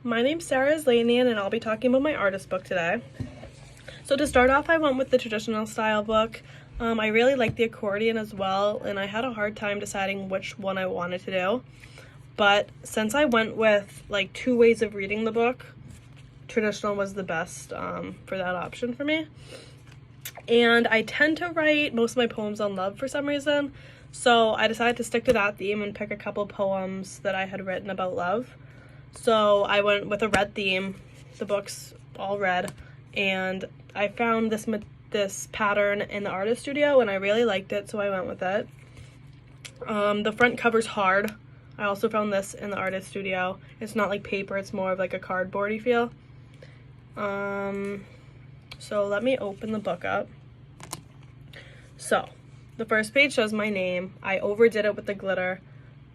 My name's Sarah Islanian and I'll be talking about my artist book today. So to start off, I went with the traditional style book. I really like the accordion as well, and I had a hard time deciding which one I wanted to do. But since I went with like 2 ways of reading the book, traditional was the best for that option for me. And I tend to write most of my poems on love for some reason, so I decided to stick to that theme and pick a couple poems that I had written about love. So I went with a red theme. The book's all red, and I found this pattern in the artist studio and I really liked it, so I went with it. The front cover's hard. I also found this in the artist studio. It's not like paper, it's more of like a cardboardy feel. So let me open the book up. So the first page shows my name. I overdid it with the glitter,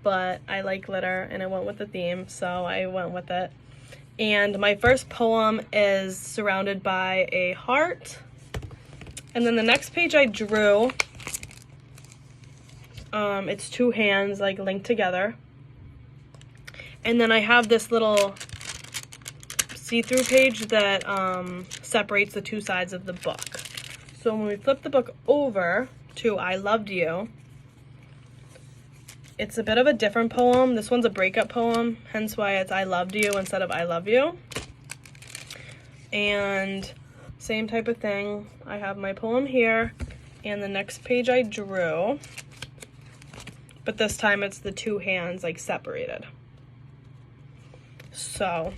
but I like glitter and I went with the theme, so I went with it. And my first poem is surrounded by a heart. And then the next page I drew, it's 2 hands like linked together. And then I have this little see-through page that separates the 2 sides of the book. So when we flip the book over to I Loved You, it's a bit of a different poem. This one's a breakup poem, hence why it's I Loved You instead of I Love You. And same type of thing. I have my poem here, and the next page I drew, but this time it's the 2 hands like separated. So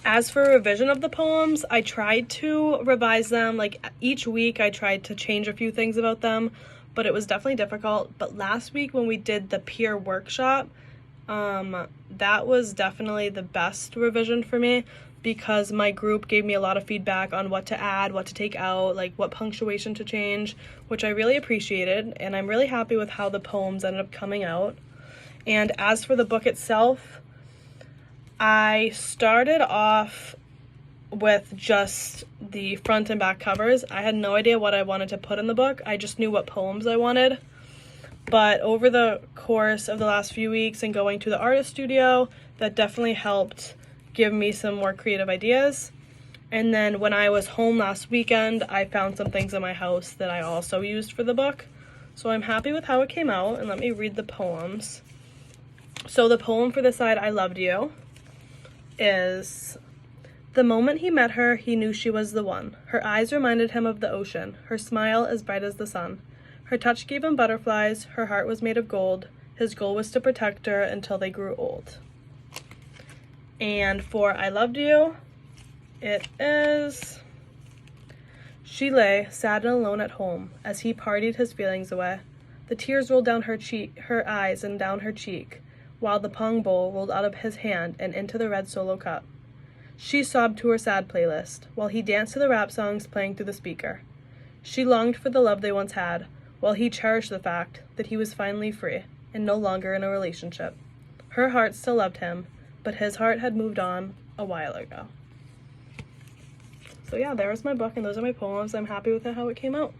as for revision of the poems, I tried to revise them. Like each week I tried to change a few things about them, but it was definitely difficult. But last week when we did the peer workshop, that was definitely the best revision for me, because my group gave me a lot of feedback on what to add, what to take out, like what punctuation to change, which I really appreciated, and I'm really happy with how the poems ended up coming out. And as for the book itself, I started off with just the front and back covers. I had no idea what I wanted to put in the book. I just knew what poems I wanted. But over the course of the last few weeks and going to the artist studio, that definitely helped give me some more creative ideas. And then when I was home last weekend, I found some things in my house that I also used for the book. So I'm happy with how it came out, and let me read the poems. So the poem for the side I Loved You is: the moment he met her, he knew she was the one. Her eyes reminded him of the ocean, her smile as bright as the sun. Her touch gave him butterflies, her heart was made of gold. His goal was to protect her until they grew old. And for I Loved You, it is: she lay, sad and alone at home, as he partied his feelings away. The tears rolled down her eyes and down her cheek, while the pong bowl rolled out of his hand and into the red Solo cup. She sobbed to her sad playlist, while he danced to the rap songs playing through the speaker. She longed for the love they once had, while he cherished the fact that he was finally free and no longer in a relationship. Her heart still loved him, but his heart had moved on a while ago. So yeah, there was my book, and those are my poems. I'm happy with how it came out.